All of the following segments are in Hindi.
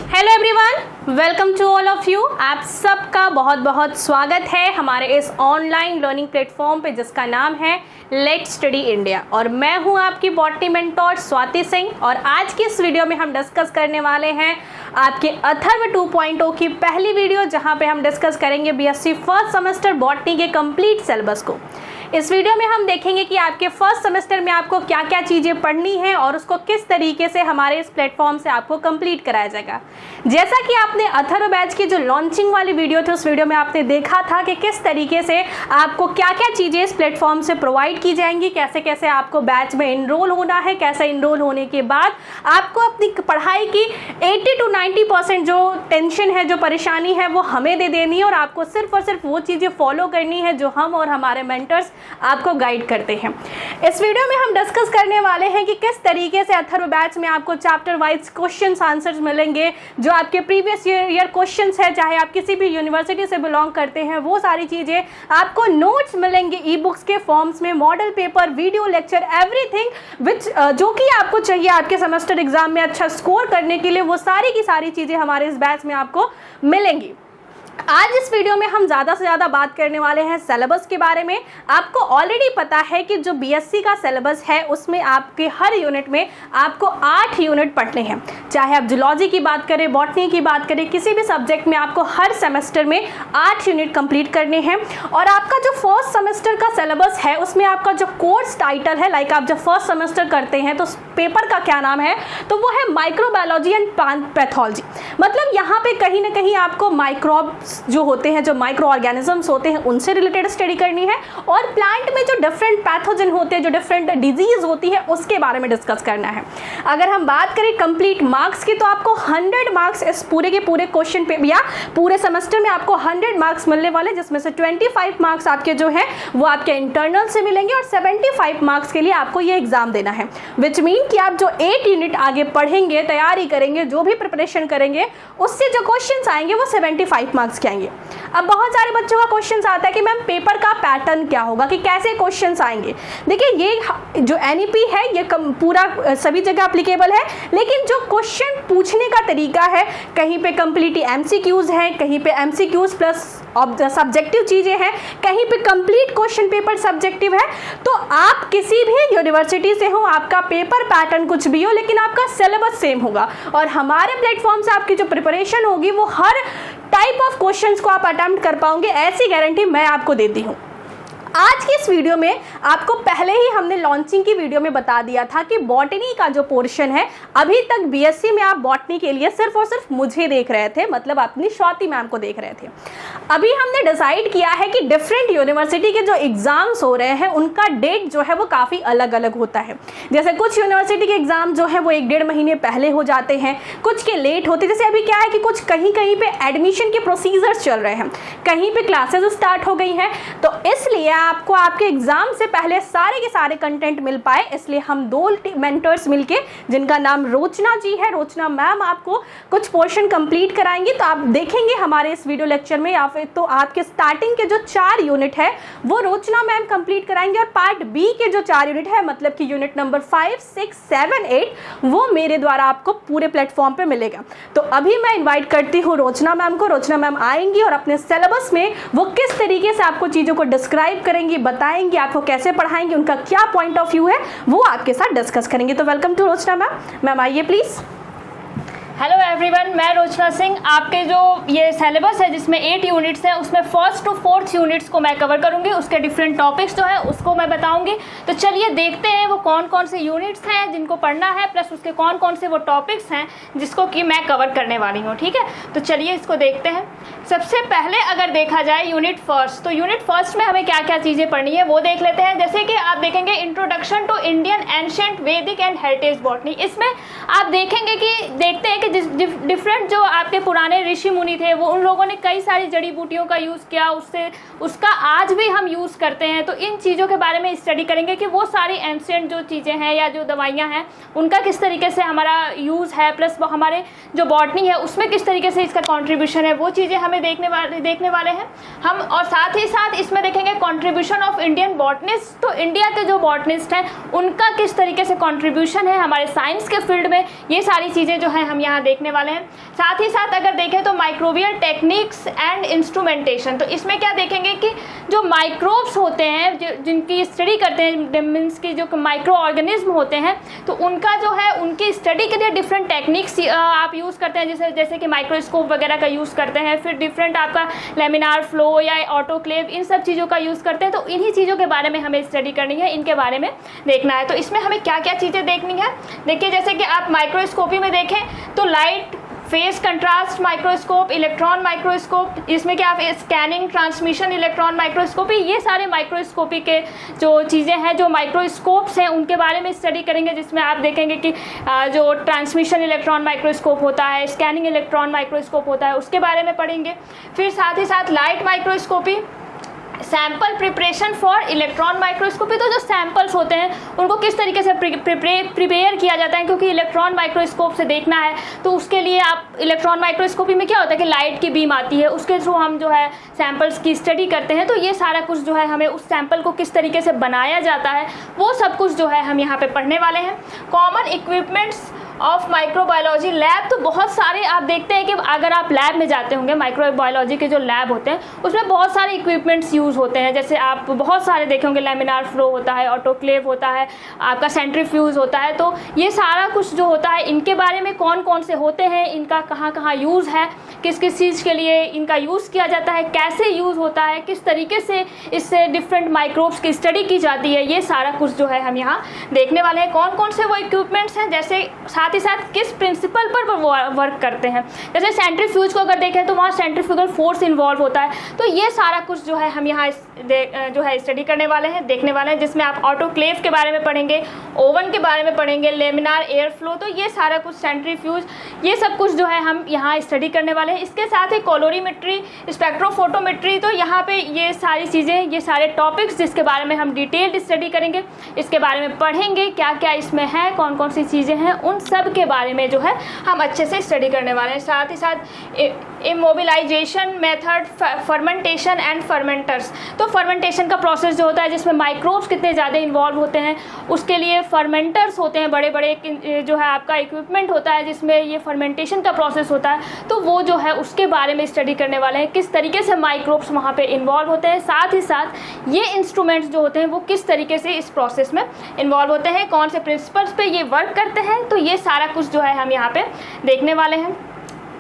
Hello everyone, welcome to all of you. आप सबका बहुत बहुत स्वागत है हमारे इस ऑनलाइन लर्निंग प्लेटफॉर्म पे जिसका नाम है लेट्स स्टडी इंडिया। और मैं हूं आपकी बॉटनी मेंटोर स्वाति सिंह। और आज की इस वीडियो में हम डिस्कस करने वाले हैं आपके अथर्व 2.0 की पहली वीडियो, जहां पे हम डिस्कस करेंगे बीएससी फर्स्ट सेमेस्टर बॉटनी के कंप्लीट सिलेबस को। इस वीडियो में हम देखेंगे कि आपके फर्स्ट सेमेस्टर में आपको क्या क्या चीज़ें पढ़नी है और उसको किस तरीके से हमारे इस प्लेटफॉर्म से आपको कंप्लीट कराया जाएगा। जैसा कि आपने अथर्व बैच की जो लॉन्चिंग वाली वीडियो थी उस वीडियो में आपने देखा था कि किस तरीके से आपको क्या क्या चीज़ें इस प्लेटफॉर्म से प्रोवाइड की जाएंगी, कैसे कैसे आपको बैच में इनरोल होना है, कैसे इनरोल होने के बाद आपको अपनी पढ़ाई की 80 to 90% जो टेंशन है, जो परेशानी है, वो हमें दे देनी है और आपको सिर्फ और सिर्फ वो चीज़ें फॉलो करनी है जो हम और हमारे मेंटर्स आपको गाइड करते हैं। इस वीडियो में हम डिस्कस करने वाले हैं कि किस तरीके से अथर्व बैच में आपको चैप्टर वाइज क्वेश्चंस आंसर्स मिलेंगे, जो आपके प्रीवियस ईयर क्वेश्चंस है, चाहे आप किसी भी यूनिवर्सिटी से बिलोंग करते हैं, वो सारी चीज़ें आपको नोट्स मिलेंगे ई बुक्स के फॉर्म्स में, model paper, video lecture, everything which जो कि आपको चाहिए आपके सेमेस्टर एग्जाम में अच्छा स्कोर करने के लिए, वो सारी की सारी चीज़ें हमारे इस बैच में आपको मिलेंगी। आज इस वीडियो में हम ज़्यादा से ज़्यादा बात करने वाले हैं सिलेबस के बारे में। आपको ऑलरेडी पता है कि जो बीएससी का सिलेबस है उसमें आपके हर यूनिट में आपको 8 यूनिट पढ़ने हैं। चाहे आप जूलॉजी की बात करें, बॉटनी की बात करें, किसी भी सब्जेक्ट में आपको हर सेमेस्टर में 8 यूनिट कंप्लीट करने हैं। और आपका जो फर्स्ट सेमेस्टर का सिलेबस है उसमें आपका जो कोर्स टाइटल है, लाइक आप जब फर्स्ट सेमेस्टर करते हैं तो पेपर का क्या नाम है, तो वो है माइक्रोबायोलॉजी एंड प्लांट पैथोलॉजी। मतलब यहाँ पे कहीं ना कहीं आपको माइक्रोब्स जो होते हैं, जो माइक्रो ऑर्गेनिजम्स होते हैं, उनसे रिलेटेड स्टडी करनी है और प्लांट में जो डिफरेंट पैथोजन होते हैं, जो डिफरेंट डिजीज होती है, उसके बारे में डिस्कस करना है। अगर हम बात करें कंप्लीट मार्क्स की तो आपको 100 मार्क्स इस पूरे के पूरे क्वेश्चन पे या पूरे सेमेस्टर में आपको 100 मार्क्स मिलने वाले, जिसमें से 25 मार्क्स आपके जो है वो आपके इंटरनल से मिलेंगे और 75 मार्क्स के लिए आपको ये एग्जाम देना है। विच मीन कि आप जो 8 यूनिट आगे पढ़ेंगे, तैयारी करेंगे, जो भी प्रिपरेशन करेंगे, उससे जो क्वेश्चन आएंगे वो 75 मार्क्स के आएंगे। अब बहुत सारे बच्चों का क्वेश्चन आता है कि मैम पेपर का पैटर्न क्या होगा, कि कैसे क्वेश्चंस आएंगे। देखिए, ये जो एनईपी है ये पूरा सभी जगह एप्लीकेबल है, लेकिन जो क्वेश्चन पूछने का तरीका है, कहीं पे कंप्लीट एमसीक्यूज है, कहीं पे एमसीक्यूज प्लस सब्जेक्टिव चीज़ें हैं, कहीं पे कंप्लीट क्वेश्चन पेपर सब्जेक्टिव है। तो आप किसी भी यूनिवर्सिटी से हो, आपका पेपर पैटर्न कुछ भी हो, लेकिन आपका सिलेबस सेम होगा और हमारे प्लेटफॉर्म से आपकी जो प्रिपरेशन होगी वो हर टाइप ऑफ क्वेश्चंस को आप अटेम्प्ट कर पाओगे, ऐसी गारंटी मैं आपको देती हूँ। आज की इस वीडियो में आपको पहले ही हमने लॉन्चिंग की वीडियो में बता दिया था कि बॉटनी का जो पोर्शन है, अभी तक बीएससी में आप बॉटनी के लिए सिर्फ और सिर्फ मुझे देख रहे थे, मतलब अपनी स्वाति मैम को देख रहे थे। अभी हमने डिसाइड किया है कि डिफरेंट यूनिवर्सिटी के जो एग्जाम्स हो रहे हैं उनका डेट जो है वो काफ़ी अलग अलग होता है। जैसे कुछ यूनिवर्सिटी के एग्जाम जो है वो 1-1.5 महीने पहले हो जाते हैं, कुछ के लेट होते हैं। जैसे अभी क्या है कि कुछ कहीं कहीं पे एडमिशन के प्रोसीजर्स चल रहे हैं, कहीं पे क्लासेस स्टार्ट हो गई हैं, तो इसलिए आपको आपके एग्जाम से पहले सारे के सारे कंटेंट मिल पाए, इसलिए हम 2 मेंटर्स मिलके, जिनका नाम रोचना जी है, रोचना मैम आपको कुछ पोर्शन कंप्लीट कराएंगी। तो आप देखेंगे हमारे इस वीडियो लेक्चर में, या फिर तो आपके स्टार्टिंग के जो 4 यूनिट है वो रोचना मैम कंप्लीट कराएंगे और पार्ट बी के जो 4 यूनिट है, मतलब कि यूनिट नंबर 5, 6, 7, 8, वो मेरे द्वारा आपको पूरे प्लेटफॉर्म पे मिलेगा। तो अभी मैं इन्वाइट करती हूँ रोचना मैम को। रोचना मैम आएंगी और अपने सिलेबस में वो किस तरीके से आपको चीज़ों को डिस्क्राइब करेंगी, बताएंगे आपको कैसे पढ़ाएंगे, उनका क्या पॉइंट ऑफ व्यू है, वो आपके साथ डिस्कस करेंगे। तो welcome to Rochna ma'am. Ma'am आइए प्लीज। हेलो एवरीवन, मैं रोचना सिंह। आपके जो ये सिलेबस है जिसमें 8 यूनिट्स हैं, उसमें 1st to 4th यूनिट्स को मैं कवर करूंगी, उसके डिफरेंट टॉपिक्स जो है उसको मैं बताऊंगी। तो चलिए देखते हैं वो कौन कौन से यूनिट्स हैं जिनको पढ़ना है, प्लस उसके कौन कौन से वो टॉपिक्स हैं जिसको कि मैं कवर करने वाली हूँ। ठीक है, तो चलिए इसको देखते हैं। सबसे पहले अगर देखा जाए यूनिट फर्स्ट, तो यूनिट फर्स्ट में हमें क्या क्या चीज़ें पढ़नी है वो देख लेते हैं। जैसे कि आप देखेंगे इंट्रोडक्शन टू इंडियन एंशिएंट वैदिक एंड हेरिटेज बॉटनी। इसमें आप देखेंगे कि देखते हैं कि डिफरेंट जो आपके पुराने ऋषि मुनि थे वो उन लोगों ने कई सारी जड़ी बूटियों का यूज़ किया, उसका आज भी हम यूज़ करते हैं। तो इन चीज़ों के बारे में स्टडी करेंगे कि वो सारी एंशिएंट जो चीज़ें हैं या जो दवाइयाँ हैं उनका किस तरीके से हमारा यूज़ है, प्लस वो हमारे जो बॉटनी है उसमें किस तरीके से इसका कॉन्ट्रीब्यूशन है, वो चीज़ें हमें देखने वाले हैं हम। और साथ ही साथ इसमें देखेंगे कॉन्ट्रीब्यूशन ऑफ इंडियन बॉटनिस्ट। तो इंडिया के जो बॉटनिस्ट हैं उनका किस तरीके से कॉन्ट्रीब्यूशन है हमारे साइंस के फील्ड में, ये सारी चीज़ें जो है हम यहाँ देखने देखने वाले हैं। साथ ही साथ अगर देखें तो माइक्रोबियल टेक्निक्स एंड इंस्ट्रूमेंटेशन, तो इसमें क्या देखेंगे कि जो माइक्रोब्स होते हैं जिनकी स्टडी करते हैं, मीन्स की जो माइक्रो ऑर्गेनिज्म होते हैं, तो उनका जो है उनकी स्टडी के लिए डिफरेंट टेक्निक्स आप यूज़ करते हैं, जैसे कि माइक्रोस्कोप वगैरह का यूज़ करते हैं, फिर डिफरेंट आपका लेमिनार फ्लो या ऑटोक्लेव, इन सब चीज़ों का यूज़ करते हैं। तो इन्हीं चीज़ों के बारे में हमें स्टडी करनी है, इनके बारे में देखना है। तो इसमें हमें क्या क्या चीज़ें देखनी है, देखिए जैसे कि आप माइक्रोस्कोपी में देखें तो light face contrast microscope, electron microscope, इसमें क्या आप स्कैनिंग ट्रांसमिशन इलेक्ट्रॉन माइक्रोस्कोपी, ये सारे माइक्रोस्कोपी के जो चीज़ें हैं, जो माइक्रोस्कोप्स हैं, उनके बारे में स्टडी करेंगे, जिसमें आप देखेंगे कि जो ट्रांसमिशन इलेक्ट्रॉन माइक्रोस्कोप होता है, स्कैनिंग इलेक्ट्रॉन माइक्रोस्कोप होता है, उसके बारे में पढ़ेंगे। फिर साथ ही साथ light microscopy, sample preparation for electron microscopy, तो जो सैम्पल्स होते हैं उनको किस तरीके से प्रिपेयर किया जाता है, क्योंकि इलेक्ट्रॉन माइक्रोस्कोप से देखना है तो उसके लिए आप इलेक्ट्रॉन माइक्रोस्कोपी में क्या होता है कि लाइट की बीम आती है, उसके थ्रू हम जो है सैम्पल्स की स्टडी करते हैं। तो ये सारा कुछ जो है हमें उस सैम्पल को किस तरीके से बनाया जाता है वो सब कुछ जो है हम यहाँ पे पढ़ने वाले हैं। Common equipments of microbiology lab, तो बहुत सारे आप देखते हैं कि अगर आप लैब में जाते होंगे, माइक्रोबायोलॉजी के जो लैब होते हैं उसमें बहुत सारे इक्विपमेंट्स यूज़ होते हैं, जैसे आप बहुत सारे देखे होंगे, लेमिनार फ्लो होता है, ऑटोक्लेव होता है, आपका सेंट्रीफ्यूज होता है। तो ये सारा कुछ जो होता है इनके बारे में कौन कौन से होते हैं, इनका कहाँ कहाँ यूज़ है, किस किस चीज़ के लिए इनका यूज़ किया जाता है, कैसे यूज़ होता है, किस तरीके से इससे डिफरेंट माइक्रोब्स की स्टडी की जाती है, ये सारा कुछ जो है हम यहाँ देखने वाले हैं। कौन कौन से वो इक्विपमेंट्स हैं, जैसे साथ ही साथ किस प्रिंसिपल पर वो वर्क करते हैं। जैसे सेंट्रीफ्यूज को अगर देखें तो वहाँ सेंट्रीफ्यूगल फोर्स इन्वॉल्व होता है। तो ये सारा कुछ जो है हम यहाँ जो है स्टडी करने वाले हैं, देखने वाले हैं, जिसमें आप ऑटोक्लेव के बारे में पढ़ेंगे, ओवन के बारे में पढ़ेंगे, लेमिनार एयर फ्लो, तो ये सारा कुछ सेंट्रीफ्यूज, ये सब कुछ जो है हम यहाँ स्टडी करने वाले हैं। इसके साथ ही कोलोरीमेट्री, स्पेक्ट्रोफोटोमेट्री, तो यहाँ पे ये सारी चीज़ें, ये सारे टॉपिक्स जिसके बारे में हम डिटेल्ड स्टडी करेंगे, इसके बारे में पढ़ेंगे, क्या क्या इसमें है, कौन कौन सी चीज़ें हैं, उन सब के बारे में जो है हम अच्छे से स्टडी करने वाले हैं। साथ ही साथ immobilization method, fermentation and fermenters, तो फर्मेंटेशन का प्रोसेस जो होता है जिसमें माइक्रोब्स कितने ज़्यादा इन्वॉल्व होते हैं, उसके लिए फर्मेंटर्स होते हैं, बड़े बड़े जो है आपका इक्विपमेंट होता है जिसमें ये फर्मेंटेशन का प्रोसेस होता है। तो वो जो है उसके बारे में स्टडी करने वाले हैं, किस तरीके से माइक्रोब्स वहाँ पे इन्वॉल्व होते हैं। साथ ही साथ ये इंस्ट्रूमेंट्स जो होते हैं वो किस तरीके से इस प्रोसेस में इन्वॉल्व होते हैं, कौन से प्रिंसिपल्स पे ये वर्क करते हैं, तो ये सारा कुछ जो है हम यहाँ पे देखने वाले हैं।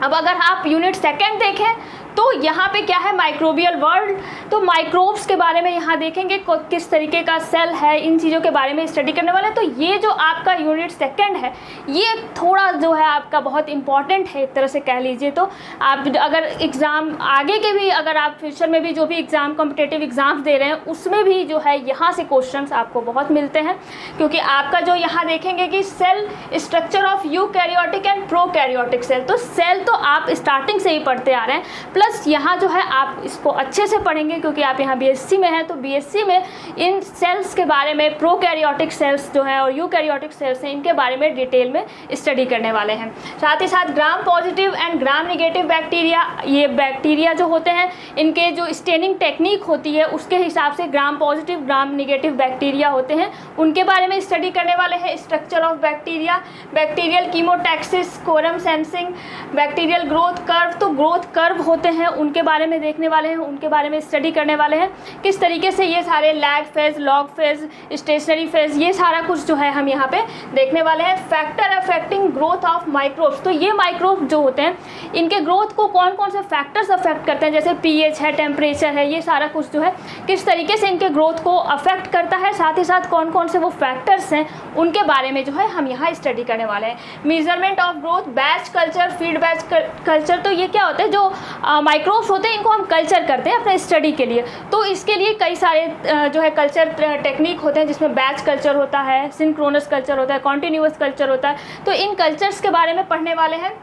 अब अगर आप यूनिट सेकंड देखें तो यहाँ पे क्या है, माइक्रोबियल वर्ल्ड, तो माइक्रोब्स के बारे में यहाँ देखेंगे किस तरीके का सेल है, इन चीज़ों के बारे में स्टडी करने वाले हैं। तो ये जो आपका यूनिट सेकंड है ये थोड़ा जो है आपका बहुत इंपॉर्टेंट है, एक तरह से कह लीजिए। तो आप अगर एग्ज़ाम आगे के भी, अगर आप फ्यूचर में भी जो भी एग्ज़ाम कॉम्पिटेटिव एग्ज़ाम्स दे रहे हैं उसमें भी जो है यहाँ से क्वेश्चंस आपको बहुत मिलते हैं, क्योंकि आपका जो यहाँ देखेंगे कि cell structure of eukaryotic and prokaryotic cell, तो सेल तो आप स्टार्टिंग से ही पढ़ते आ रहे हैं, प्लस यहाँ जो है आप इसको अच्छे से पढ़ेंगे क्योंकि आप यहाँ बीएससी में हैं। तो बीएससी में इन सेल्स के बारे में, प्रोकैरियोटिक सेल्स जो है और यूकैरियोटिक सेल्स हैं, इनके बारे में डिटेल में स्टडी करने वाले हैं। साथ ही साथ gram positive and gram negative bacteria, ये बैक्टीरिया जो होते हैं इनके जो स्टेनिंग टेक्निक होती है उसके हिसाब से gram positive gram negative bacteria होते हैं, उनके बारे में स्टडी करने वाले हैं। Structure of bacteria, bacterial chemotaxis, quorum sensing, bacterial growth curve, तो ग्रोथ कर्व होते हैं उनके बारे में देखने वाले हैं, उनके बारे में स्टडी करने वाले हैं, किस तरीके से ये सारे lag phase, log phase, stationary phase, ये सारा कुछ जो है हम यहाँ पे देखने वाले हैं। Factor affecting growth of microbes, तो ये माइक्रोब जो होते हैं इनके ग्रोथ को कौन कौन से फैक्टर्स अफेक्ट करते हैं, जैसे पीएच है, टेम्परेचर है, ये सारा कुछ जो है किस तरीके से इनके ग्रोथ को अफेक्ट करता है। साथ ही साथ कौन कौन से वो फैक्टर्स हैं उनके बारे में जो है हम यहाँ स्टडी करने वाले हैं। Measurement of growth, batch culture, feed batch culture, तो ये क्या होता है, जो माइक्रोब्स होते हैं इनको हम कल्चर करते हैं अपने स्टडी के लिए। तो इसके लिए कई सारे जो है कल्चर टेक्निक होते हैं, जिसमें बैच कल्चर होता है, सिंक्रोनस कल्चर होता है, कॉन्टिन्यूअस कल्चर होता है। तो इन कल्चर्स के बारे में पढ़ने वाले हैं।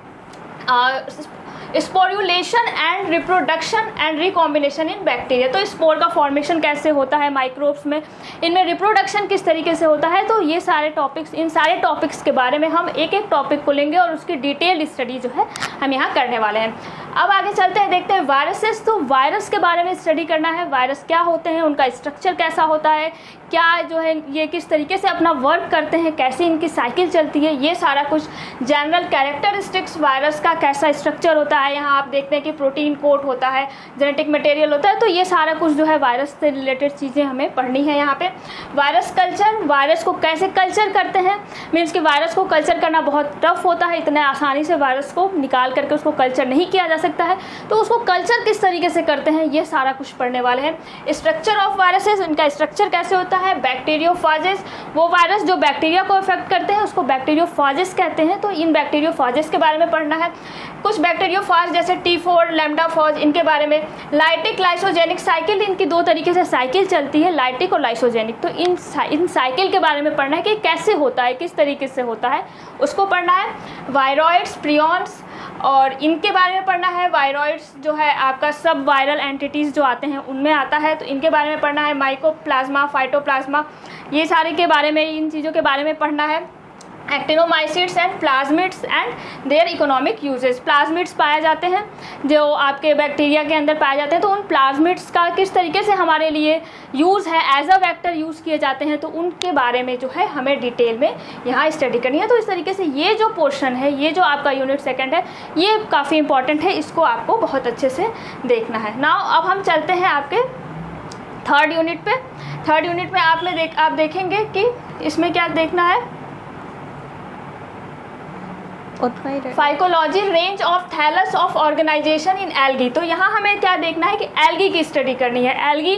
Sporulation and reproduction and recombination in bacteria. तो स्पोर का फॉर्मेशन कैसे होता है माइक्रोब्स में, इनमें रिप्रोडक्शन किस तरीके से होता है। तो ये सारे टॉपिक्स, इन सारे टॉपिक्स के बारे में हम एक एक टॉपिक को लेंगे और उसकी डिटेल स्टडी जो है हम यहाँ करने वाले हैं। अब आगे चलते हैं, देखते हैं वायरसेस। तो वायरस के बारे में स्टडी करना है, वायरस क्या होते हैं, उनका स्ट्रक्चर कैसा होता है, क्या जो है ये किस तरीके से अपना वर्क करते हैं, कैसे इनकी साइकिल चलती है, ये सारा कुछ जनरल कैरेक्टरिस्टिक्स वायरस का कैसा स्ट्रक्चर होता है। यहाँ आप देखते हैं कि प्रोटीन कोट होता है, जेनेटिक मटेरियल होता है, तो ये सारा कुछ जो है वायरस से रिलेटेड चीज़ें हमें पढ़नी है। यहाँ पे वायरस कल्चर, वायरस को कैसे कल्चर करते हैं, मीन्स कि वायरस को कल्चर करना बहुत टफ होता है, इतने आसानी से वायरस को निकाल करके उसको कल्चर नहीं किया जा सकता है, तो उसको कल्चर किस तरीके से करते हैं ये सारा कुछ पढ़ने वाले हैं। स्ट्रक्चर ऑफ वायरसेस, इनका स्ट्रक्चर कैसे होता है। बैक्टीरियोफाजेस, वो वायरस जो बैक्टीरिया को इफेक्ट करते हैं उसको बैक्टीरियोफाजेस कहते हैं, तो इन बैक्टीरियोफाजेस के बारे में पढ़ना है। कुछ बैक्टीरियोफाज जैसे T4, लैम्डाफॉज, इनके बारे में। लाइटिक लाइसोजेनिक साइकिल, इनकी दो तरीके से साइकिल चलती है, लाइटिक और लाइसोजेनिक, तो इन साइकिल के बारे में पढ़ना है कि कैसे होता है, किस तरीके से होता है, उसको पढ़ना है। वायरॉइड्स, प्रियॉन्स, और इनके बारे में पढ़ना है। वायरॉइड्स जो है आपका सब वायरल एंटिटीज़ जो आते हैं उनमें आता है, तो इनके बारे में पढ़ना है। माइकोप्लाज्मा, फाइटोप्लाज्मा, ये सारे के बारे में, इन चीज़ों के बारे में पढ़ना है। Actinomycetes and plasmids and their economic uses, plasmids पाए जाते हैं जो आपके बैक्टीरिया के अंदर पाए जाते हैं, तो उन प्लाज्मिड्स का किस तरीके से हमारे लिए यूज़ है, एज अ वेक्टर यूज़ किए जाते हैं, तो उनके बारे में जो है हमें डिटेल में यहाँ स्टडी करनी है। तो इस तरीके से ये जो पोर्शन है, ये जो आपका यूनिट सेकंड है, ये काफ़ी इंपॉर्टेंट है, इसको आपको बहुत अच्छे से देखना है। नाउ अब हम चलते हैं आपके थर्ड यूनिट पे। थर्ड यूनिट में आप देखेंगे कि इसमें क्या देखना है, phycology, range of thallus of organization in algae. तो यहाँ हमें क्या देखना है कि एल्गी की स्टडी करनी है। एल्गी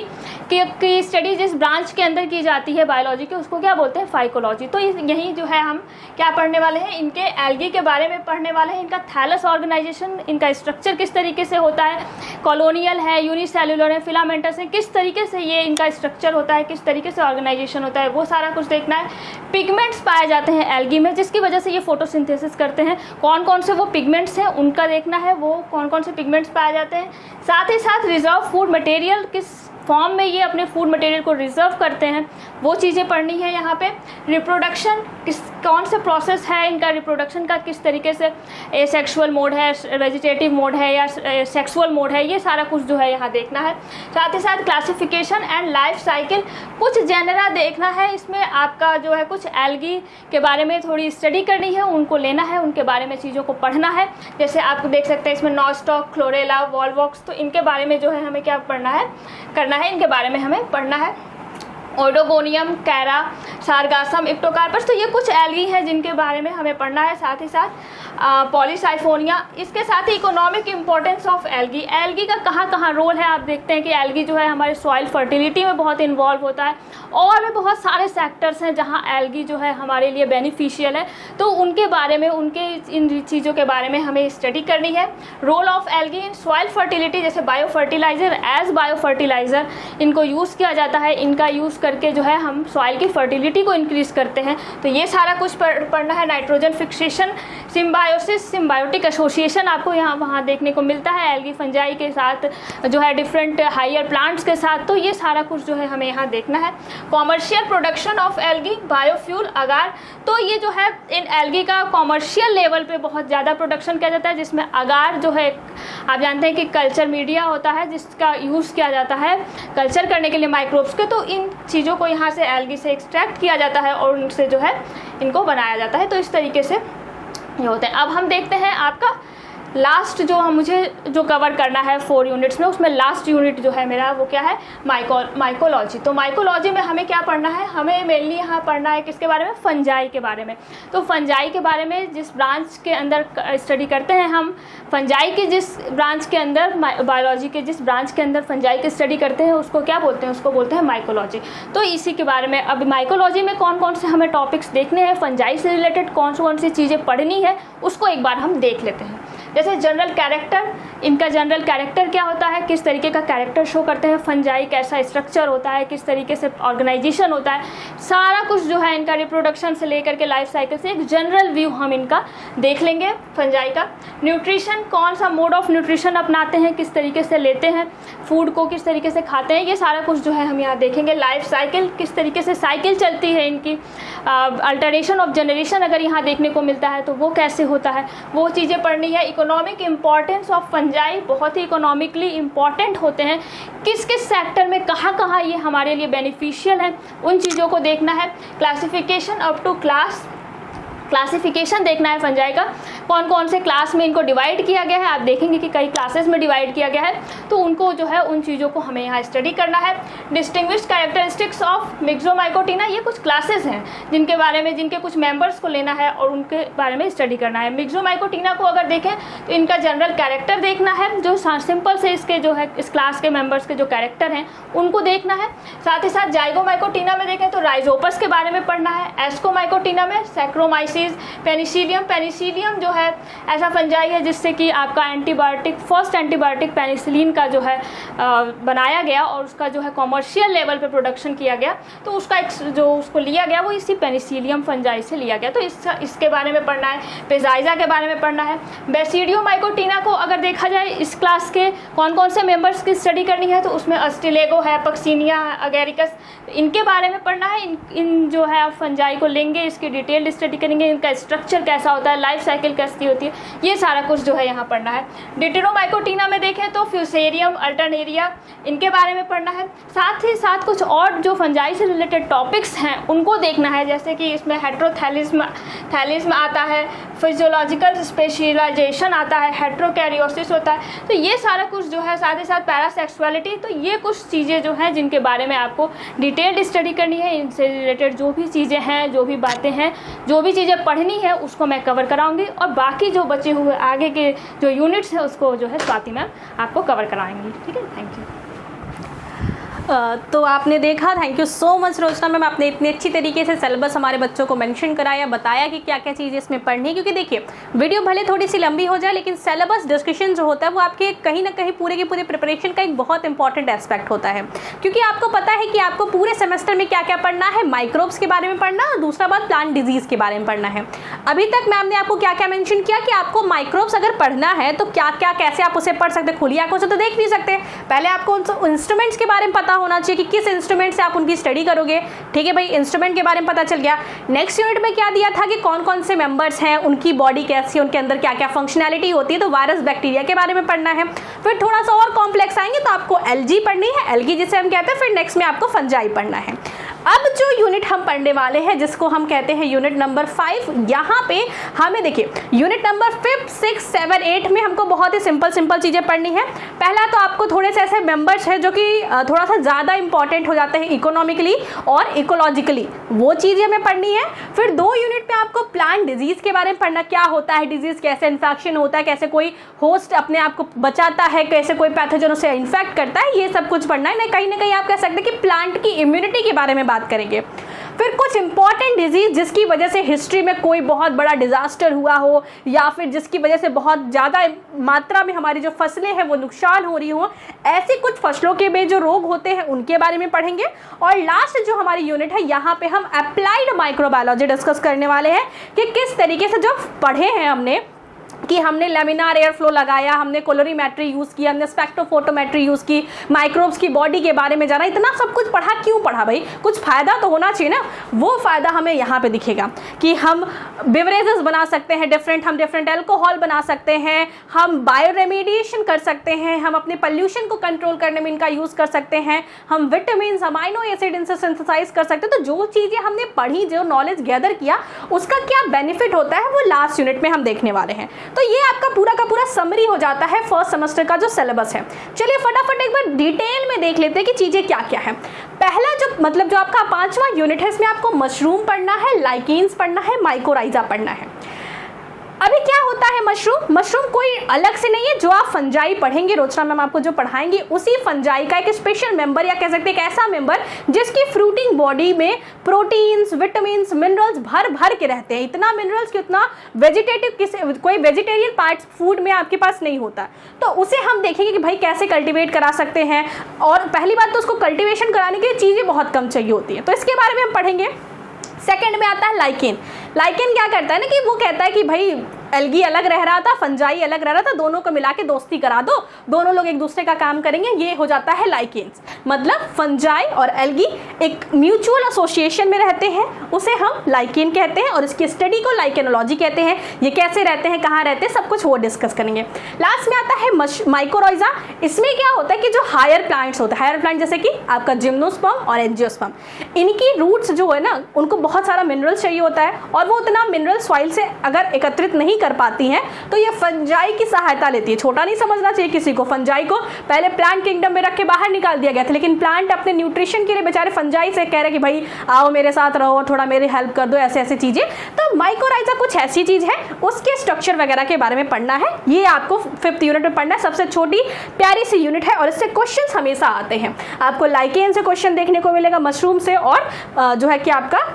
की स्टडी जिस ब्रांच के अंदर की जाती है बायोलॉजी के, उसको क्या बोलते हैं, फाइकोलॉजी। तो यही जो है हम क्या पढ़ने वाले हैं, इनके एल्गी के बारे में पढ़ने वाले हैं। इनका थैलस ऑर्गेनाइजेशन, इनका स्ट्रक्चर किस तरीके से होता है, कॉलोनियल है, यूनिसेलुलर है, फिलामेंटस है, किस तरीके से ये इनका स्ट्रक्चर होता है, किस तरीके से ऑर्गेनाइजेशन होता है, वो सारा कुछ देखना है। पिगमेंट्स पाए जाते हैं एल्गी में, जिसकी वजह से ये फोटोसिंथेसिस करते हैं। कौन कौन से वो पिगमेंट्स हैं उनका देखना है, वो कौन कौन से पिगमेंट्स पाए जाते हैं। साथ ही साथ रिजर्व फूड मटेरियल, किस फॉर्म में ये अपने फूड मटेरियल को रिजर्व करते हैं, वो चीज़ें पढ़नी है यहाँ पे। रिप्रोडक्शन, कौन से प्रोसेस है इनका रिप्रोडक्शन का, किस तरीके से एसेक्सुअल मोड है, वेजिटेटिव मोड है या सेक्सुअल मोड है, ये सारा कुछ जो है यहाँ देखना है। साथ ही साथ क्लासिफिकेशन एंड लाइफ साइकिल, कुछ जेनरा देखना है, इसमें आपका जो है कुछ एल्गी के बारे में थोड़ी स्टडी करनी है, उनको लेना है, उनके बारे में चीज़ों को पढ़ना है। जैसे आप देख सकते हैं इसमें नॉस्टॉक, क्लोरेला, वॉलवॉक्स, तो इनके बारे में जो है हमें क्या पढ़ना है, करना है, इनके बारे में हमें पढ़ना है। ओडोगोनियम, कैरा, सारगासम, इप्टोकार्पस, तो ये कुछ एल्गी हैं जिनके बारे में हमें पढ़ना है। साथ ही साथ पॉलीसाइफोनिया, इसके साथ ही economic importance of algae, algae का कहाँ कहाँ रोल है। आप देखते हैं कि एल्गी जो है हमारे सॉइल फर्टिलिटी में बहुत इन्वॉल्व होता है, और भी बहुत सारे सेक्टर्स हैं जहाँ एल्गी जो है हमारे लिए बेनिफिशियल है, तो उनके बारे में, उनके इन चीज़ों के बारे में हमें स्टडी करनी है। Role of algae in soil fertility, जैसे bio fertiliser, as bio fertiliser इनको यूज़ किया जाता है, इनका यूज़ करके जो है हम सॉइल की फर्टिलिटी को इंक्रीज़ करते हैं, तो ये सारा कुछ पढ़ना है। Nitrogen fixation, symbiosis, symbiotic association आपको यहाँ वहाँ देखने को मिलता है एल्गी फंजाई के साथ, जो है डिफरेंट हायर प्लांट्स के साथ, तो ये सारा कुछ जो है हमें यहाँ देखना है। Commercial production of algae, biofuel, agar, तो ये जो है इन एल्गी का कॉमर्शियल लेवल पे बहुत ज़्यादा प्रोडक्शन किया जाता है, जिसमें अगार जो है आप जानते हैं कि कल्चर मीडिया होता है जिसका यूज़ किया जाता है कल्चर करने के लिए माइक्रोब्स के, तो इन चीज़ों को यहाँ से एल्गी से एक्सट्रैक्ट किया जाता है और उनसे जो है इनको बनाया जाता है, तो इस तरीके से ये होते हैं। अब हम देखते हैं आपका लास्ट मुझे जो कवर करना है 4 यूनिट्स में, उसमें लास्ट यूनिट जो है मेरा वो क्या है, माइकोलॉजी। तो माइकोलॉजी में हमें क्या पढ़ना है, हमें मेनली यहाँ पढ़ना है किसके बारे में, फंजाई के बारे में। तो फंजाई के बारे में जिस ब्रांच के अंदर स्टडी करते हैं हम, फंजाई के जिस ब्रांच के अंदर, बायोलॉजी के जिस ब्रांच के अंदर फंजाई की स्टडी करते हैं उसको क्या बोलते हैं, उसको बोलते हैं माइकोलॉजी। तो इसी के बारे में अब माइकोलॉजी में कौन कौन से हमें टॉपिक्स देखने हैं, फंजाई से रिलेटेड कौन सी चीज़ें पढ़नी है, उसको एक बार हम देख लेते हैं। जैसे जनरल कैरेक्टर, इनका जनरल कैरेक्टर क्या होता है, किस तरीके का कैरेक्टर शो करते हैं फंजाई, कैसा स्ट्रक्चर होता है, किस तरीके से ऑर्गेनाइजेशन होता है, सारा कुछ जो है इनका रिप्रोडक्शन से लेकर के लाइफ साइकिल से एक जनरल व्यू हम इनका देख लेंगे फंजाई का। न्यूट्रिशन, कौन सा मोड ऑफ न्यूट्रिशन अपनाते हैं, किस तरीके से लेते हैं फूड को, किस तरीके से खाते हैं, ये सारा कुछ जो है हम यहाँ देखेंगे। लाइफ साइकिल, किस तरीके से साइकिल चलती है इनकी, अल्टरेशन ऑफ जनरेशन अगर यहाँ देखने को मिलता है तो वो कैसे होता है, वो चीज़ें पढ़नी है। इकोनॉमिक इंपॉर्टेंस ऑफ फंजाई, बहुत ही इकोनॉमिकली इंपॉर्टेंट होते हैं, किस किस सेक्टर में कहाँ कहाँ ये हमारे लिए बेनिफिशियल है, उन चीज़ों को देखना है। Classification up to class, classification देखना है फंजाई का, कौन कौन से क्लास में इनको डिवाइड किया गया है। आप देखेंगे कि कई क्लासेस में डिवाइड किया गया है, तो उनको जो है उन चीज़ों को हमें यहाँ स्टडी करना है। डिस्टिंग्विश्ड कैरेक्टरिस्टिक्स ऑफ मिक्सोमाइकोटिना, ये कुछ क्लासेस हैं जिनके बारे में, जिनके कुछ मेंबर्स को लेना है और उनके बारे में स्टडी करना है। मिक्सोमाइकोटिना को अगर देखें तो इनका जनरल कैरेक्टर देखना है, जो सिंपल से इसके जो है इस क्लास के मेंबर्स के जो कैरेक्टर हैं उनको देखना है। साथ ही साथ जाइगोमाइकोटिना में देखें तो राइजोपस के बारे में पढ़ना है। एस्कोमाइकोटिना में सैक्रोमाइसिस, पेनिसिलियम जो है ऐसा फंजाई है जिससे कि आपका एंटीबायोटिक, फर्स्ट एंटीबायोटिक पेनिसिलिन का जो है बनाया गया और उसका जो है कॉमर्शियल लेवल पे प्रोडक्शन किया गया, तो उसका जो उसको लिया गया वो इसी पेनिसिलियम फंजाई से लिया गया, तो इसके बारे में पढ़ना है। पेजाइजा के बारे में पढ़ना है। बेसिडियोमाइकोटिना को अगर देखा जाए, इस क्लास के कौन कौन से मेंबर्स की स्टडी करनी है तो उसमें अस्टिलेगो है, पक्सिनिया है, अगेरिकस, इनके बारे में पढ़ना है। इन जो है आप फंजाई को लेंगे, इसकी डिटेल्ड स्टडी करेंगे, इनका स्ट्रक्चर कैसा होता है, लाइफ साइकिल कैसी होती है, ये सारा कुछ जो है यहाँ पढ़ना है। डिटेरोमाइकोटिना में देखें तो फ्यूसेरियम, अल्टरनेरिया, इनके बारे में पढ़ना है। साथ ही साथ कुछ और जो फंजाई से रिलेटेड टॉपिक्स हैं उनको देखना है, जैसे कि इसमें हेट्रोथैलिज्म आता है, फिजियोलॉजिकल स्पेशलाइजेशन आता है, हेट्रोकैरियोसिस होता है, तो ये सारा कुछ जो है, साथ ही साथ पैरासेक्सुअलिटी, तो ये कुछ चीज़ें जो हैं जिनके बारे में आपको डिटेल्ड स्टडी करनी है। इनसे रिलेटेड जो भी चीज़ें हैं, जो भी बातें हैं, जो भी चीज़ें पढ़नी है उसको मैं कवर कराऊंगी, और बाकी जो बचे हुए आगे के जो यूनिट्स हैं उसको जो है स्वाति मैम आपको कवर कराएंगी। ठीक है, थैंक यू। तो आपने देखा, thank you so much Roshna ma'am, आपने इतनी अच्छी तरीके से सिलेबस हमारे बच्चों को मेंशन कराया, बताया कि क्या क्या चीज़ें इसमें पढ़नी है। क्योंकि देखिए वीडियो भले थोड़ी सी लंबी हो जाए, लेकिन सिलेबस डिस्कशन जो होता है वो आपके कहीं ना कहीं पूरे के पूरे प्रिपरेशन का एक बहुत इंपॉर्टेंट एस्पेक्ट होता है। क्योंकि आपको पता है कि आपको पूरे सेमेस्टर में क्या क्या पढ़ना है, माइक्रोब्स के बारे में पढ़ना, और दूसरा बात प्लांट डिजीज़ के बारे में पढ़ना है। अभी तक मैम ने आपको क्या क्या मेंशन किया कि आपको माइक्रोब्स अगर पढ़ना है तो क्या क्या, कैसे आप उसे पढ़ सकते, खुली आंखों से तो देख नहीं सकते, पहले आपको उन इंस्ट्रूमेंट्स के बारे में पता होना चाहिए कि किस इंस्ट्रूमेंट से आप उनकी स्टडी करोगे। ठीक है भाई, इंस्ट्रूमेंट के बारे में पता चल गया। नेक्स्ट यूनिट में क्या दिया था कि कौन कौन से मेंबर्स हैं, उनकी बॉडी कैसी है, उनके अंदर क्या क्या फंक्शनैलिटी होती है, तो वायरस बैक्टीरिया के बारे में पढ़ना है। फिर थोड़ा सा और कॉम्प्लेक्स आएंगे तो आपको एलजी पढ़नी है, एल्गी जिसे हम कहते हैं। फिर नेक्स्ट में आपको फंजाई पढ़ना है। अब जो यूनिट हम पढ़ने वाले हैं जिसको हम कहते हैं यूनिट नंबर 5, यहाँ पे हमें देखिए यूनिट नंबर 5, 6, 7, 8 में हमको बहुत ही सिंपल चीज़ें पढ़नी है। पहला तो आपको थोड़े से ऐसे मेंबर्स हैं जो कि थोड़ा सा ज़्यादा इंपॉर्टेंट हो जाते हैं इकोनॉमिकली और इकोलॉजिकली, वो चीज़ें हमें पढ़नी है। फिर 2 यूनिट में आपको प्लांट डिजीज़ के बारे में पढ़ना, क्या होता है डिजीज़, कैसे इन्फेक्शन होता है, कैसे कोई होस्ट अपने आप को बचाता है, कैसे कोई पैथोजन उसे इन्फेक्ट करता है, ये सब कुछ पढ़ना है। कहीं ना कहीं आप कह सकते हैं कि प्लांट की इम्यूनिटी के बारे में बात करेंगे। फिर कुछ इंपॉर्टेंट डिजीज जिसकी वजह से हिस्ट्री में कोई बहुत बड़ा डिजास्टर हुआ हो, या फिर जिसकी वजह से बहुत ज़्यादा मात्रा में हमारी जो फसलें हैं वो नुकसान हो रही हो, ऐसी कुछ फसलों के में जो रोग होते हैं उनके बारे में पढ़ेंगे। और लास्ट जो हमारी यूनिट है यहाँ पे हम अप्लाइड माइक्रोबायोलॉजी डिस्कस करने वाले हैं कि किस तरीके से जो पढ़े हैं हमने कि हमने लेमिनार एयर फ्लो लगाया, हमने कोलोरीमेट्री यूज़ किया, हमने स्पेक्ट्रोफोटोमेट्री यूज़ की, माइक्रोब्स की बॉडी के बारे में जाना, इतना सब कुछ पढ़ा, क्यों पढ़ा भाई, कुछ फ़ायदा तो होना चाहिए ना। वो फ़ायदा हमें यहाँ पे दिखेगा कि हम बेवरेजेस बना सकते हैं डिफरेंट, हम डिफरेंट एल्कोहल बना सकते हैं, हम बायो रेमेडिएशन कर सकते हैं, हम अपने पॉल्यूशन को कंट्रोल करने में इनका यूज़ कर सकते हैं, हम विटामिन, अमाइनो एसिड इनसे सिंथेसाइज कर सकते हैं। तो जो चीज़ें हमने पढ़ी, जो नॉलेज गैदर किया, उसका क्या बेनिफिट होता है वो लास्ट यूनिट में हम देखने वाले हैं। तो ये आपका पूरा का पूरा समरी हो जाता है फर्स्ट सेमेस्टर का जो सिलेबस है। चलिए फटाफट एक बार डिटेल में देख लेते हैं कि चीज़ें क्या क्या है। पहला जो आपका 5वां यूनिट है, इसमें आपको मशरूम पढ़ना है, लाइकेन्स पढ़ना है, माइकोराइजा पढ़ना है। अभी क्या होता है मशरूम? मशरूम कोई अलग से नहीं है, जो आप फंजाई पढ़ेंगे, रोचना मैम आपको जो पढ़ाएंगे उसी फंजाई का एक स्पेशल मेंबर, या कह सकते हैं एक ऐसा मेंबर जिसकी फ्रूटिंग बॉडी में प्रोटीन्स, विटामिन्स, मिनरल्स भर भर के रहते हैं। इतना मिनरल्स कि उतना वेजिटेटिव कोई वेजिटेरियन पार्ट्स फूड में आपके पास नहीं होता। तो उसे हम देखेंगे कि भाई कैसे कल्टीवेट करा सकते हैं। और पहली बात तो उसको कल्टीवेशन कराने के लिए चीज़ें बहुत कम चाहिए होती है, तो इसके बारे में हम पढ़ेंगे। सेकंड में आता है लाइकेन। लाइकेन क्या करता है ना कि वो कहता है कि भाई एल्गी अलग रह रहा था, फंजाई अलग रह रहा था, दोनों को मिला के दोस्ती करा दो, दोनों लोग एक दूसरे का काम करेंगे, ये हो जाता है लाइकेन्स। मतलब फंजाई और एल्गी एक म्यूचुअल एसोसिएशन में रहते हैं, उसे हम लाइकेन कहते हैं, और इसकी स्टडी को लाइकेनोलॉजी कहते हैं। ये कैसे रहते हैं, कहाँ रहते हैं, सब कुछ वो डिस्कस करेंगे। लास्ट में आता है माइकोराइजा। इसमें क्या होता है कि जो हायर प्लांट्स होते हैं, हायर प्लांट जैसे कि आपका जिम्नोस्पर्म और एंजियोस्पर्म, इनकी रूट्स जो है ना, उनको बहुत सारा मिनरल चाहिए होता है, और वो उतना मिनरल सॉइल से अगर एकत्रित नहीं कर पाती हैं तो ये फंजाई की सहायता लेती है। छोटा नहीं समझना चाहिए किसी को। फंजाई को पहले प्लांट किंगडम में रख के बाहर निकाल दिया गया था, लेकिन प्लांट अपने न्यूट्रिशन के लिए बेचारे फंजाई से कह रहे कि भाई आओ मेरे साथ रहो, थोड़ा मेरी हेल्प कर दो, ऐसे ऐसी चीजें। तो माइकोराइजा कुछ ऐसी चीज है, उसके स्ट्रक्चर वगैरह के बारे में पढ़ना है। ये आपको 5th यूनिट में पढ़ना है। सबसे छोटी प्यारी सी यूनिट है और इससे क्वेश्चन हमेशा आते हैं। आपको लाइकेन से क्वेश्चन देखने को मिलेगा, मशरूम से, और जो है कि आपका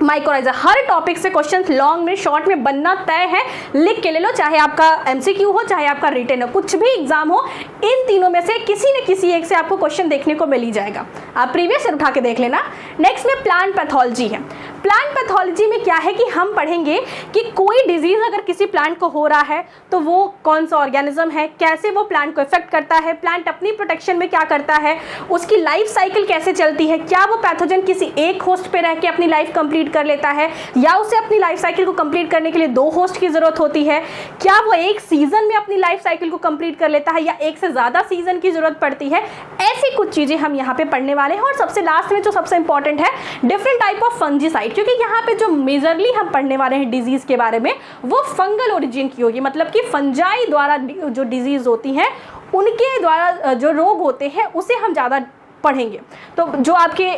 माइकोराइजा। हर टॉपिक से क्वेश्चन लॉन्ग में शॉर्ट में बनना तय है, लिख के ले लो, चाहे आपका एमसीक्यू हो चाहे आपका रिटन हो, कुछ भी एग्जाम हो, इन तीनों में से किसी न किसी एक से आपको क्वेश्चन देखने को मिल ही जाएगा। आप प्रीवियस ईयर उठा के देख लेना। नेक्स्ट में प्लांट पैथोलॉजी है। प्लांट पैथोलॉजी में क्या है कि हम पढ़ेंगे कि कोई डिजीज अगर किसी प्लांट को हो रहा है तो वो कौन सा ऑर्गेनिज्म है, कैसे वो प्लांट को इफेक्ट करता है, प्लांट अपनी प्रोटेक्शन में क्या करता है, उसकी लाइफ साइकिल कैसे चलती है, क्या वो पैथोजन किसी एक होस्ट पे रह के अपनी लाइफ कंप्लीट कर लेता है या उसे अपनी लाइफ साइकिल को कंप्लीट करने के लिए 2 होस्ट की जरूरत होती है, क्या वो एक सीजन में अपनी लाइफ साइकिल को कंप्लीट कर लेता है या एक से ज्यादा सीजन की जरूरत पड़ती है। ऐसी कुछ चीजें हम यहाँ पे पढ़ने वाले हैं। और सबसे लास्ट में जो सबसे इंपॉर्टेंट है, डिफरेंट टाइप ऑफ फंजीसाइड, क्योंकि यहाँ पे जो मेजरली हम पढ़ने वाले हैं डिजीज के बारे में वो फंगल ओरिजिन की होगी, मतलब कि फंजाई द्वारा जो डिजीज होती हैं उनके द्वारा जो रोग होते हैं उसे हम ज़्यादा पढ़ेंगे। तो जो आपके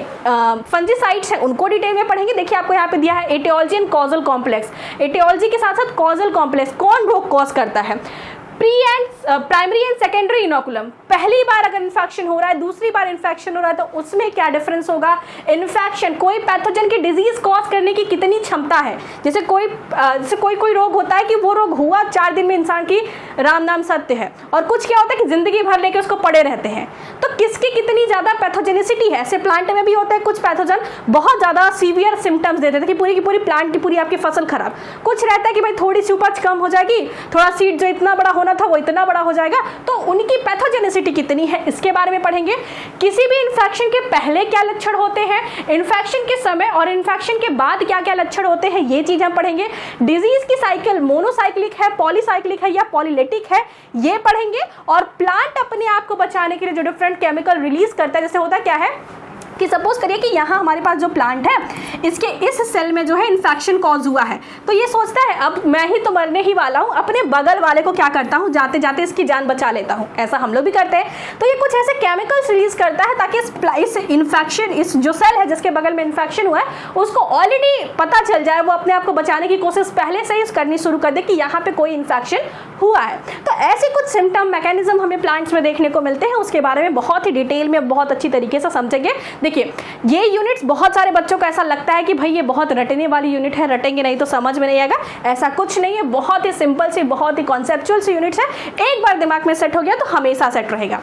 फंजीसाइड्स हैं उनको डिटेल में पढ़ेंगे। देखिए आपको यहाँ पे दिया है etiology and causal complex. Etiology के साथ साथ कॉजल कॉम्प्लेक्स, कौन रोग कॉज करता है। प्राइमरी एंड सेकेंडरी इनोकुलम, पहली बार अगर इन्फेक्शन हो रहा है, दूसरी बार इन्फेक्शन हो रहा है तो उसमें क्या डिफरेंस होगा। इन्फेक्शन, कोई पैथोजन की डिजीज कॉज करने की कितनी क्षमता है। जैसे कोई रोग होता है कि वो रोग हुआ 4 दिन में इंसान की राम नाम सत्य है, और कुछ क्या होता है कि जिंदगी भर लेके उसको पड़े रहते हैं। तो किसकी कितनी ज्यादा पैथोजेनिसिटी है। ऐसे प्लांट में भी होता है कुछ पैथोजन बहुत ज्यादा सीवियर सिम्टम्स देते थे कि पूरी की पूरी प्लांट की पूरी आपकी फसल खराब। कुछ रहता है कि भाई थोड़ी सी उपज कम हो जाएगी, थोड़ा सीड जो इतना बड़ा होना था वो इतना बड़ा हो जाएगा। तो उनकी पैथोजेनिसिटी कितनी है इसके बारे में पढ़ेंगे। किसी भी इन्फेक्शन के पहले क्या लक्षण होते हैं, इन्फेक्शन के समय और इन्फेक्शन के बाद क्या क्या लक्षण होते हैं, ये चीज हम पढ़ेंगे। डिजीज की साइकिल मोनोसाइक्लिक है, पॉलीसाइक्लिक है या पॉलीलेटिक है, ये पढ़ेंगे। और प्लांट अपने आप को बचाने के लिए जो डिफरेंट केमिकल रिलीज करता है, जैसे होता क्या है कि सपोज करिए कि यहाँ हमारे पास जो प्लांट है इसके इस सेल में जो है इन्फेक्शन कॉज हुआ है, तो ये सोचता है अब मैं ही तो मरने ही वाला हूँ, अपने बगल वाले को क्या करता हूँ, जाते जाते इसकी जान बचा लेता हूँ। ऐसा हम लोग भी करते हैं। तो ये कुछ ऐसे केमिकल्स रिलीज करता है ताकि इस इन्फेक्शन, इस जो सेल है जिसके बगल में इन्फेक्शन हुआ है उसको ऑलरेडी पता चल जाए, वो अपने आप को बचाने की कोशिश पहले से ही करनी शुरू कर दे कि यहाँ पे कोई इन्फेक्शन हुआ है। तो ऐसे कुछ सिम्टम मैकेनिज्म हमें प्लांट्स में देखने को मिलते हैं, उसके बारे में बहुत ही डिटेल में बहुत अच्छी तरीके से समझेंगे। देखिए ये यूनिट्स बहुत सारे बच्चों को ऐसा लगता है कि भाई ये बहुत रटने वाली यूनिट है, रटेंगे नहीं तो समझ में नहीं आएगा। ऐसा कुछ नहीं है, बहुत ही सिंपल सी, बहुत ही कॉन्सेप्चुअल सी यूनिट्स है। एक बार दिमाग में सेट हो गया तो हमेशा सेट रहेगा।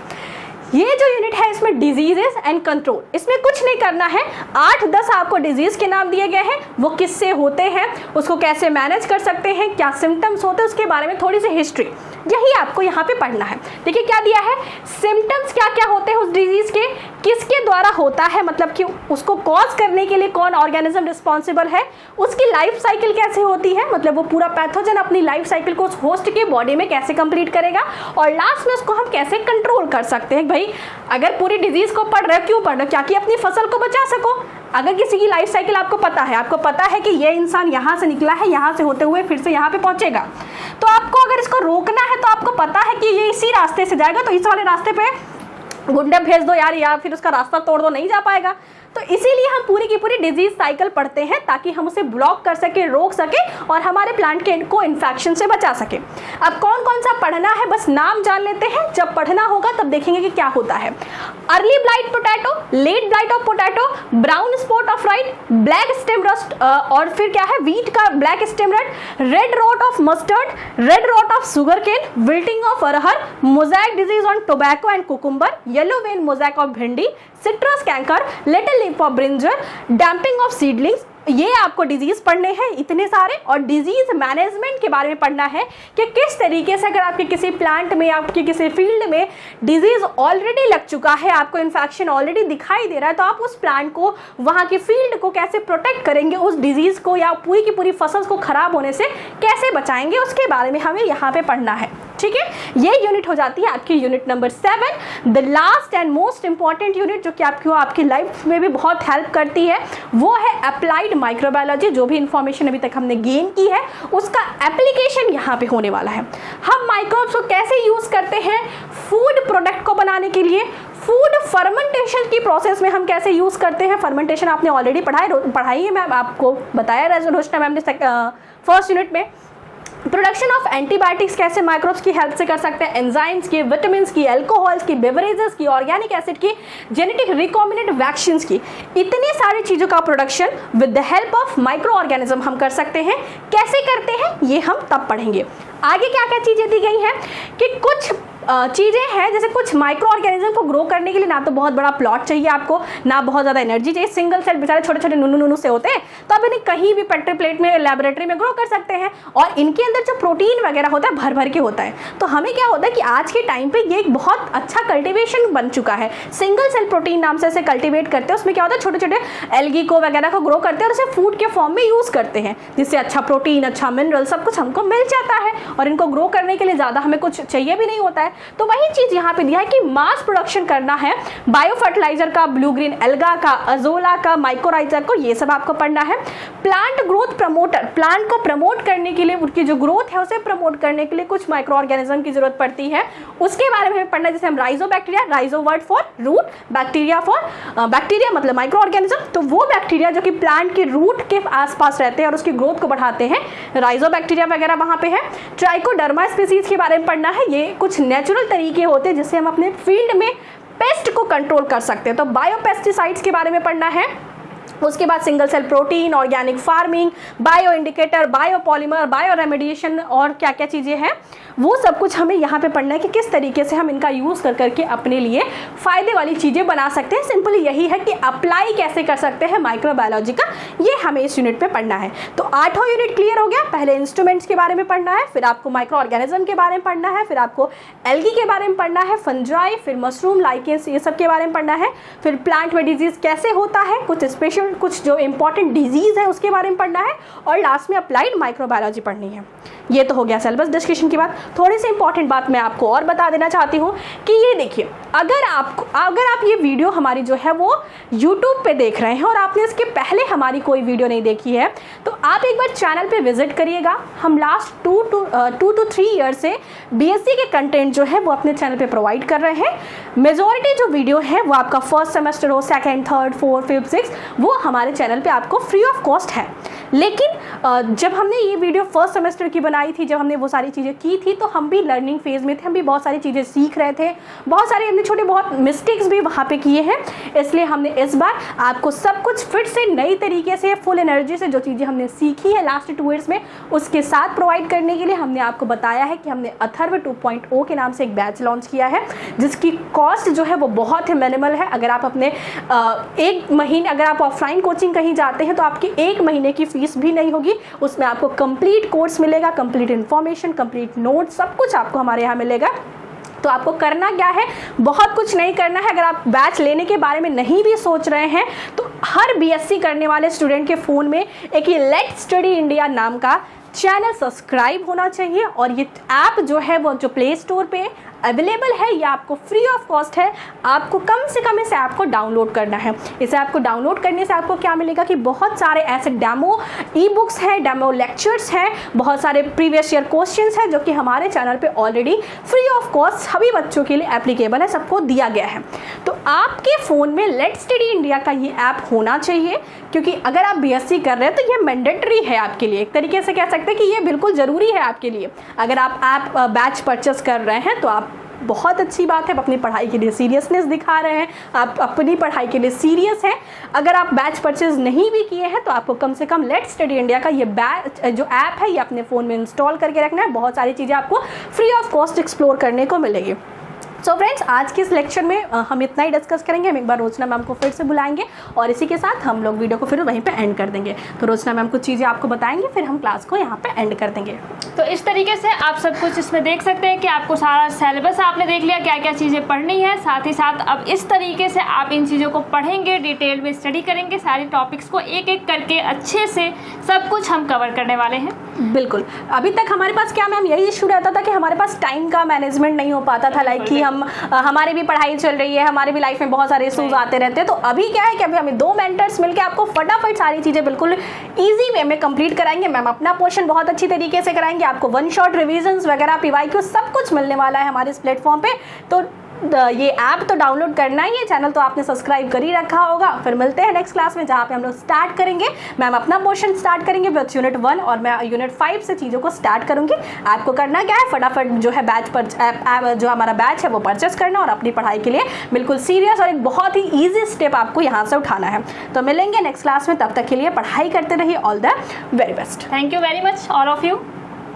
ये जो यूनिट है इसमें डिजीजेस एंड कंट्रोल, इसमें कुछ नहीं करना है। 8-10 आपको डिजीज के नाम दिए गए हैं, वो किससे होते हैं, उसको कैसे मैनेज कर सकते हैं, क्या सिम्टम्स होते हैं, उसके बारे में थोड़ी सी हिस्ट्री, यही आपको यहाँ पे पढ़ना है। देखिए क्या दिया है, सिम्टम्स क्या क्या होते हैं उस डिजीज के, किसके द्वारा होता है, मतलब कि उसको कॉज करने के लिए कौन ऑर्गेनिज्म रिस्पॉन्सिबल है, उसकी लाइफ साइकिल कैसे होती है, मतलब वो पूरा पैथोजन अपनी लाइफ साइकिल को उस होस्ट के बॉडी में कैसे कंप्लीट करेगा, और लास्ट में उसको हम कैसे कंट्रोल कर सकते हैं। भाई अगर पूरी डिजीज को पढ़ रहे हो, क्यों पढ़ रहे हो, क्या कि अपनी फसल को बचा सको। अगर किसी की लाइफ साइकिल आपको पता है, आपको पता है कि ये इंसान यहाँ से निकला है, यहाँ से होते हुए फिर से यहाँ पे पहुंचेगा, तो आपको अगर इसको रोकना है तो आपको पता है कि ये इसी रास्ते से जाएगा, तो इस वाले रास्ते पे गुंडे भेज दो यार, या फिर उसका रास्ता तोड़ दो, नहीं जा पाएगा। तो इसीलिए हम पूरी की पूरी डिजीज साइकिल पढ़ते हैं ताकि हम उसे ब्लॉक कर सके, रोक सके और हमारे प्लांट के को इन्फेक्शन से बचा सके। अब कौन कौन सा पढ़ना है बस नाम जान लेते हैं, जब पढ़ना होगा तब देखेंगे कि क्या होता है। Early blight potato, late blight of potato, brown spot of rice, black stem rust और फिर क्या है वीट का black stem rust, red rot of mustard, red rot of sugar cane, wilting of arhar, mosaic disease on tobacco and cucumber, yellow vein mosaic of bhindi, citrus canker, little leaf of brinjal, damping off seedlings. ये आपको डिजीज पढ़ने हैं इतने सारे। और डिजीज मैनेजमेंट के बारे में पढ़ना है कि किस तरीके से अगर आपके किसी प्लांट में, आपके किसी फील्ड में डिजीज ऑलरेडी लग चुका है, आपको इन्फेक्शन ऑलरेडी दिखाई दे रहा है, तो आप उस प्लांट को, वहाँ के फील्ड को कैसे प्रोटेक्ट करेंगे, उस डिजीज को या पूरी की पूरी फसल को खराब होने से कैसे बचाएंगे, उसके बारे में हमें यहाँ पे पढ़ना है। ठीक है, ये यूनिट हो जाती है आपकी unit number 7, the last and most important unit जो कि आपको आपकी लाइफ में भी बहुत हेल्प करती है, वो है अप्लाइड माइक्रोबायोलॉजी। जो भी इंफॉर्मेशन अभी तक हमने गेन की है उसका एप्लीकेशन यहाँ पे होने वाला है। हम माइक्रोब्स को कैसे यूज करते हैं फूड प्रोडक्ट को बनाने के लिए, फूड फर्मेंटेशन की प्रोसेस में हम कैसे यूज करते हैं। फर्मेंटेशन आपने ऑलरेडी पढ़ाई है, मैं आपको बताया रोशना मैम ने फर्स्ट यूनिट में। प्रोडक्शन ऑफ एंटीबायोटिक्स कैसे माइक्रोब्स की हेल्प से कर सकते हैं, एंजाइम्स की, विटामिन्स की, अल्कोहल्स की, बेवरेजेस की, ऑर्गेनिक एसिड की, जेनेटिक रिकॉम्बिनेंट वैक्सीन्स की, इतनी सारी चीज़ों का production with the help of micro organism हम कर सकते हैं। कैसे करते हैं ये हम तब पढ़ेंगे। आगे क्या क्या चीज़ें दी गई हैं कि कुछ चीज़ें हैं, जैसे कुछ माइक्रो ऑर्गेनिज्म को ग्रो करने के लिए ना तो बहुत बड़ा प्लॉट चाहिए आपको, ना बहुत ज़्यादा एनर्जी चाहिए। सिंगल सेल बेचारे छोटे छोटे नुनू से होते हैं, तो आप इन्हें कहीं भी पेट्री प्लेट में, लेबोरेटरी में ग्रो कर सकते हैं। और इनके अंदर जो प्रोटीन वगैरह होता है भर भर के होता है। तो हमें क्या होता है कि आज के टाइम पे ये एक बहुत अच्छा कल्टिवेशन बन चुका है। सिंगल सेल प्रोटीन नाम से इसे कल्टिवेट करते हैं। उसमें क्या होता है, छोटे छोटे एल्गी को वगैरह को ग्रो करते हैं और उसे फूड के फॉर्म में यूज़ करते हैं, जिससे अच्छा प्रोटीन, अच्छा मिनरल सब कुछ हमको मिल जाता है। और इनको ग्रो करने के लिए ज़्यादा हमें कुछ चाहिए भी नहीं होता है। तो वही चीज़ यहाँ पे दिया है कि मास प्रोडक्शन करना है बायो फर्टिलाइजर का, ब्लू ग्रीन एल्गा का, अजोला का, माइक्रोराइजर को, ये सब आपको पढ़ना है। प्लांट ग्रोथ प्रमोटर, प्लांट को प्रमोट करने के लिए, उनकी जो ग्रोथ है उसे प्रमोट करने के लिए कुछ माइक्रो ऑर्गेनिज्म की जरूरत पड़ती है, उसके बारे में हमें पढ़ना है। जैसे हम rhizobacteria, rhizo word for root, bacteria for bacteria मतलब माइक्रो ऑर्गेनिज्म, तो वो बैक्टीरिया जो कि प्लांट के रूट के आसपास रहते हैं और उसकी ग्रोथ को बढ़ाते हैं, राइजोबैक्टीरिया वगैरह वहाँ पे है। ट्राइकोडर्मा स्पीसीज के बारे में पढ़ना है। ये कुछ नेचुरल तरीके होते हैं जिससे हम अपने फील्ड में पेस्ट को कंट्रोल कर सकते हैं। तो बायोपेस्टिसाइड्स के बारे में पढ़ना है। उसके बाद single cell protein, organic farming, bioindicator, biopolymer, bioremediation और क्या क्या चीज़ें हैं वो सब कुछ हमें यहाँ पे पढ़ना है कि किस तरीके से हम इनका यूज़ कर करके अपने लिए फ़ायदे वाली चीज़ें बना सकते हैं। सिंपली यही है कि अप्लाई कैसे कर सकते हैं माइक्रोबायोलॉजी का, ये हमें इस यूनिट पे पढ़ना है। तो 8वां यूनिट क्लियर हो गया। पहले इंस्ट्रूमेंट्स के बारे में पढ़ना है, फिर आपको माइक्रो ऑर्गेनिज्म के बारे में पढ़ना है, फिर आपको एल्गी के बारे में पढ़ना है, फंजाई, फिर मशरूम, लाइकेंस, ये सब के बारे में पढ़ना है। फिर प्लांट में डिजीज़ कैसे होता है, कुछ स्पेशल, कुछ जो इंपॉर्टेंट डिजीज़ है उसके बारे में पढ़ना है, और लास्ट में अप्लाइड माइक्रोबायोलॉजी पढ़नी है। ये तो हो गया सिलेबस डिस्कशन की बात। थोड़ी सी इंपॉर्टेंट बात मैं आपको और बता देना चाहती हूँ कि ये देखिए, अगर आप ये वीडियो हमारी जो है वो YouTube पे देख रहे हैं और आपने इसके पहले हमारी कोई वीडियो नहीं देखी है, तो आप एक बार चैनल पे विजिट करिएगा। हम लास्ट 2 to 3 ईयर से BSc के कंटेंट जो है वो अपने चैनल पे प्रोवाइड कर रहे हैं। मेजॉरिटी जो वीडियो है वो आपका फर्स्ट सेमेस्टर हो, second, third, fourth, fifth, six, वो हमारे चैनल पे आपको फ्री ऑफ कॉस्ट है। लेकिन जब हमने ये वीडियो फर्स्ट सेमेस्टर की बनाई थी, जब हमने वो सारी चीज़ें की थी, तो हम भी लर्निंग फेज़ में थे, हम भी बहुत सारी चीज़ें सीख रहे थे, बहुत सारे हमने छोटे बहुत मिस्टेक्स भी वहाँ पे किए हैं। इसलिए हमने इस बार आपको सब कुछ फिर से नई तरीके से, फुल एनर्जी से जो चीज़ें हमने सीखी है लास्ट 2 ईयर्स में, उसके साथ प्रोवाइड करने के लिए हमने आपको बताया है कि हमने अथर्व 2.0 के नाम से एक बैच लॉन्च किया है, जिसकी कॉस्ट जो है वो बहुत ही मिनिमल है। अगर आप अपने 1 महीने, अगर आप ऑफलाइन कोचिंग कहीं जाते हैं तो आपकी 1 महीने की फीस भी नहीं होगी। उसमें आपको कंप्लीट कोर्स मिलेगा, कंप्लीट इन्फॉर्मेशन, कंप्लीट नोट्स, सब कुछ आपको हमारे यहाँ मिलेगा। तो आपको करना क्या है, बहुत कुछ नहीं करना है। अगर आप बैच लेने के बारे में नहीं भी सोच रहे हैं तो हर BSc करने वाले स्टूडेंट के फ़ोन में एक ये लेट्स स्टडी इंडिया नाम का चैनल सब्सक्राइब होना चाहिए और ये ऐप जो है वो जो प्ले स्टोर पे अवेलेबल है, ये आपको फ्री ऑफ कॉस्ट है। आपको कम से कम इस ऐप को डाउनलोड करना है। इस ऐप को डाउनलोड करने से आपको क्या मिलेगा कि बहुत सारे ऐसे डेमो ई बुक्स हैं, डेमो लेक्चर्स हैं, बहुत सारे प्रीवियस ईयर क्वेश्चंस हैं जो कि हमारे चैनल पे ऑलरेडी फ्री ऑफ कॉस्ट सभी बच्चों के लिए एप्लीकेबल है, सबको दिया गया है। तो आपके फ़ोन में लेट्स स्टडी इंडिया का ये ऐप होना चाहिए, क्योंकि अगर आप बीएससी कर रहे हैं तो ये मैंडेटरी है आपके लिए। एक तरीके से कह सकते हैं कि ये बिल्कुल ज़रूरी है आपके लिए। अगर आप ऐप बैच परचेस कर रहे हैं तो आप बहुत अच्छी बात है, आप अपनी पढ़ाई के लिए सीरियसनेस दिखा रहे हैं, आप अपनी पढ़ाई के लिए सीरियस हैं। अगर आप बैच परचेज नहीं भी किए हैं तो आपको कम से कम लेट्स स्टडी इंडिया का ये बैच जो ऐप है ये अपने फ़ोन में इंस्टॉल करके रखना है। बहुत सारी चीज़ें आपको फ्री ऑफ कॉस्ट एक्सप्लोर करने को मिलेगी। सो फ्रेंड्स, आज के इस लेक्चर में हम इतना ही डिस्कस करेंगे। हम एक बार रोचना मैम को फिर से बुलाएंगे और इसी के साथ हम लोग वीडियो को फिर वहीं पे एंड कर देंगे। तो रोचना मैम कुछ चीज़ें आपको बताएंगे, फिर हम क्लास को यहाँ पे एंड कर देंगे। तो इस तरीके से आप सब कुछ इसमें देख सकते हैं कि आपको सारा सिलेबस आपने देख लिया, क्या क्या चीज़ें पढ़नी है। साथ ही साथ अब इस तरीके से आप इन चीज़ों को पढ़ेंगे, डिटेल में स्टडी करेंगे, सारे टॉपिक्स को एक एक करके अच्छे से सब कुछ हम कवर करने वाले हैं। बिल्कुल। अभी तक हमारे पास क्या मैम यही इशू रहता था कि हमारे पास टाइम का मैनेजमेंट नहीं हो पाता था, लाइक कि हमारे भी पढ़ाई चल रही है, हमारे भी लाइफ में बहुत सारे इश्यूज आते रहते हैं। तो अभी क्या है कि अभी हमें 2 मेंटर्स मिलकर आपको फटाफट सारी चीज़ें बिल्कुल ईजी वे में कंप्लीट कराएंगे। मैम अपना पोर्शन बहुत अच्छी तरीके से कराएंगे, आपको 1 शॉट रिविजन्स वगैरह पीवाईक्यू सब कुछ मिलने वाला है हमारे इस प्लेटफॉर्म पे। तो ये ऐप तो डाउनलोड करना ही है, चैनल तो आपने सब्सक्राइब कर ही रखा होगा। फिर मिलते हैं नेक्स्ट क्लास में जहाँ पे हम लोग स्टार्ट करेंगे। मैम अपना पोर्शन स्टार्ट करेंगे विद यूनिट 1 और मैं यूनिट 5 से चीज़ों को स्टार्ट करूँगी। आपको करना क्या है, फटाफट जो है बैच पर जो हमारा बैच है वो परचेस करना और अपनी पढ़ाई के लिए बिल्कुल सीरियस और एक बहुत ही ईजी स्टेप आपको यहाँ से उठाना है। तो मिलेंगे नेक्स्ट क्लास में, तब तक के लिए पढ़ाई करते रहिए। All the very best. Thank you very much all of you.